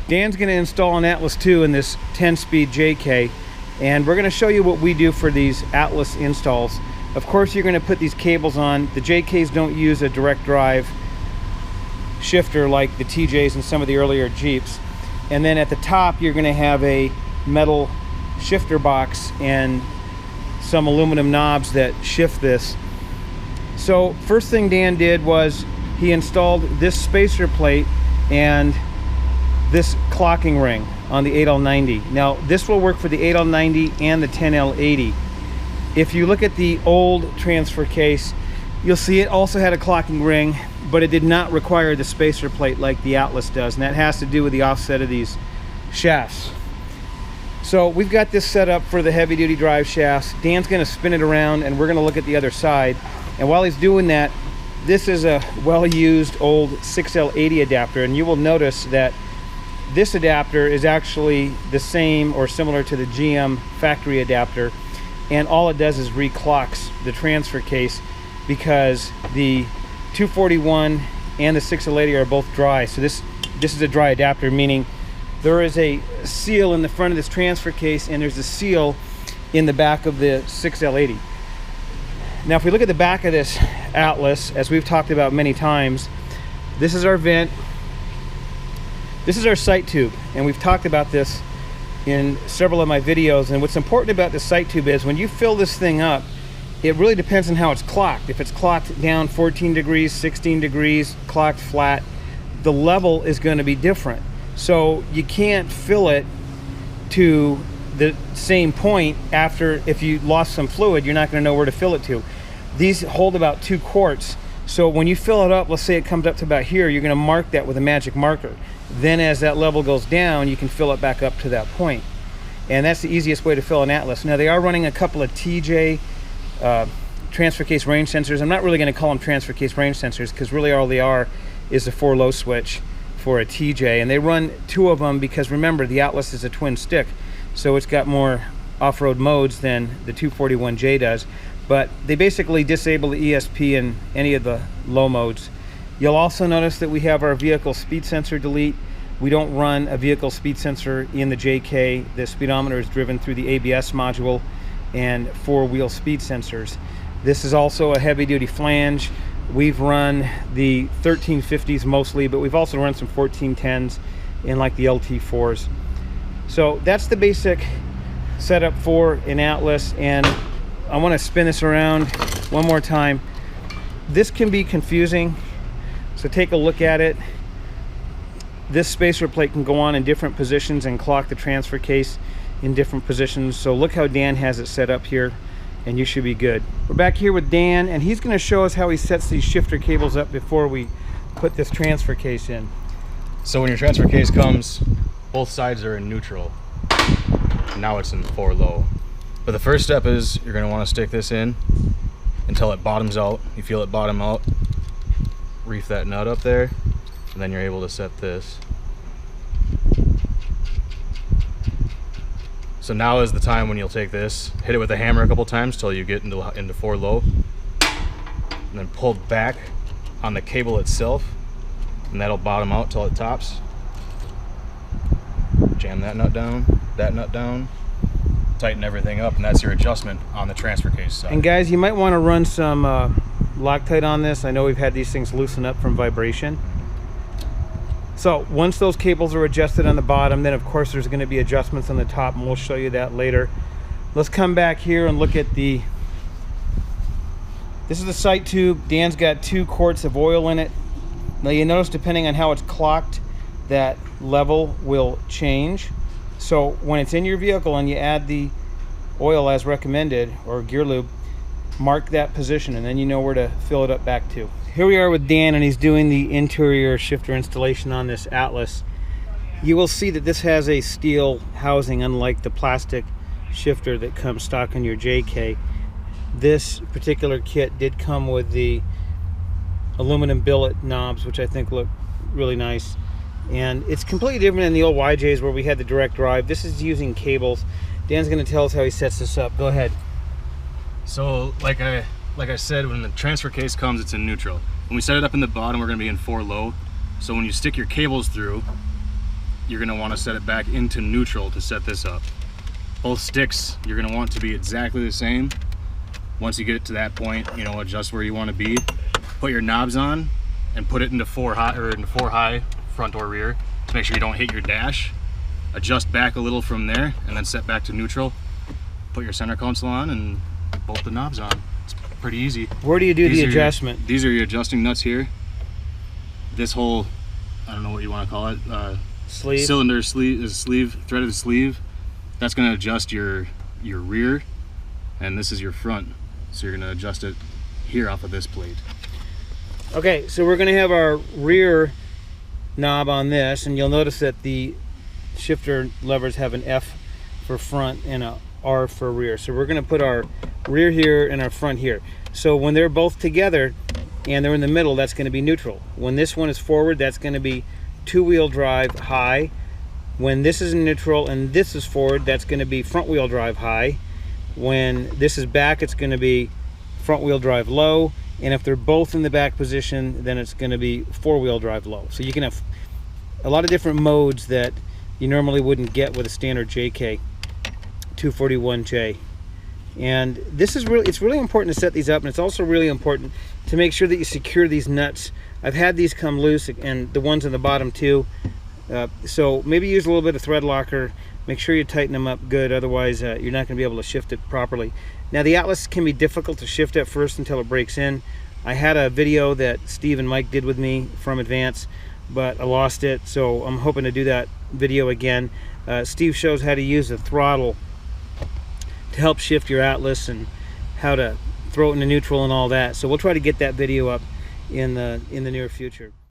Dan's going to install an Atlas 2 in this 10-speed JK, and we're going to show you what we do for these Atlas installs. Of course, you're going to put these cables on. The JKs don't use a direct drive shifter like the TJs and some of the earlier Jeeps. And then at the top, you're going to have a metal shifter box and some aluminum knobs that shift this. So first thing Dan did was he installed this spacer plate and this clocking ring on the 8L90. Now this will work for the 8L90 and the 10L80. If you look at the old transfer case, you'll see it also had a clocking ring, but it did not require the spacer plate like the Atlas does, and that has to do with the offset of these shafts. So we've got this set up for the heavy duty drive shafts. Dan's going to spin it around and we're going to look at the other side. And while he's doing that, this is a well-used old 6L80 adapter, and you will notice that this adapter is actually the same or similar to the GM factory adapter, and all it does is reclocks the transfer case because the 241 and the 6L80 are both dry. So this is a dry adapter, meaning there is a seal in the front of this transfer case and there's a seal in the back of the 6L80. Now if we look at the back of this Atlas, as we've talked about many times, this is our vent, this is our sight tube, and we've talked about this in several of my videos. And what's important about the sight tube is when you fill this thing up, it really depends on how it's clocked. If it's clocked down 14 degrees, 16 degrees, clocked flat, the level is going to be different. So you can't fill it to the same point after. If you lost some fluid, you're not going to know where to fill it to. These hold about 2 quarts. So when you fill it up, let's say it comes up to about here, you're going to mark that with a magic marker. Then as that level goes down, you can fill it back up to that point. And that's the easiest way to fill an Atlas. Now they are running a couple of TJ transfer case range sensors. I'm not really going to call them transfer case range sensors because really all they are is a 4-low switch for a TJ. And they run 2 of them because remember, the Atlas is a twin stick. So it's got more off-road modes than the 241J does. But they basically disable the ESP in any of the low modes. You'll also notice that we have our vehicle speed sensor delete. We don't run a vehicle speed sensor in the JK. The speedometer is driven through the ABS module and 4-wheel speed sensors. This is also a heavy duty flange. We've run the 1350s mostly, but we've also run some 1410s and like the LT4s. So that's the basic setup for an Atlas, and I want to spin this around one more time. This can be confusing, so take a look at it. This spacer plate can go on in different positions and clock the transfer case in different positions. So look how Dan has it set up here, and you should be good. We're back here with Dan, and he's going to show us how he sets these shifter cables up before we put this transfer case in. So when your transfer case comes, both sides are in neutral. Now it's in 4-low. But the first step is you're going to want to stick this in until it bottoms out. You feel it bottom out, reef that nut up there, and then you're able to set this. So now is the time when you'll take this, hit it with a hammer a couple times till you get into 4-low, and then pull back on the cable itself, and that'll bottom out till it tops. Jam that nut down, tighten everything up, and that's your adjustment on the transfer case side. And guys, you might want to run some Loctite on this. I know we've had these things loosen up from vibration. So once those cables are adjusted on the bottom, then of course there's going to be adjustments on the top, and we'll show you that later. Let's come back here and look at this is the sight tube. Dan's got 2 quarts of oil in it. Now you notice depending on how it's clocked, that level will change. So when it's in your vehicle and you add the oil as recommended, or gear lube, mark that position and then you know where to fill it up back to. Here we are with Dan, and he's doing the interior shifter installation on this Atlas. You will see that this has a steel housing, unlike the plastic shifter that comes stock in your JK. This particular kit did come with the aluminum billet knobs, which I think look really nice. And it's completely different than the old YJs where we had the direct drive. This is using cables. Dan's going to tell us how he sets this up. Go ahead. So like I said, when the transfer case comes, it's in neutral. When we set it up in the bottom, we're going to be in 4-low. So when you stick your cables through, you're going to want to set it back into neutral to set this up. Both sticks you're going to want to be exactly the same. Once you get to that point, you know, adjust where you want to be. Put your knobs on and put it into 4 high, front or rear, to make sure you don't hit your dash. Adjust back a little from there and then set back to neutral. Put your center console on and bolt the knobs on. It's pretty easy. Where do you do the adjustment? These are your adjusting nuts here. This whole, I don't know what you want to call it, Sleeve? Cylinder sleeve, thread of the sleeve. That's going to adjust your rear, and this is your front. So you're going to adjust it here off of this plate. Okay, so we're going to have our rear knob on this, and you'll notice that the shifter levers have an F for front and a R for rear. So we're going to put our rear here and our front here. So when they're both together and they're in the middle, that's going to be neutral. When this one is forward, that's going to be 2-wheel drive high. When this is in neutral and this is forward, that's going to be front-wheel drive high. When this is back, it's going to be front-wheel drive low. And if they're both in the back position, then it's going to be 4-wheel drive low. So you can have a lot of different modes that you normally wouldn't get with a standard JK 241J. And this is it's really important to set these up, and it's also really important to make sure that you secure these nuts. I've had these come loose, and the ones on the bottom too. So maybe use a little bit of thread locker. Make sure you tighten them up good, otherwise you're not going to be able to shift it properly. Now the Atlas can be difficult to shift at first until it breaks in. I had a video that Steve and Mike did with me from Advance, but I lost it, so I'm hoping to do that video again. Steve shows how to use a throttle to help shift your Atlas and how to throw it into neutral and all that. So we'll try to get that video up in the near future.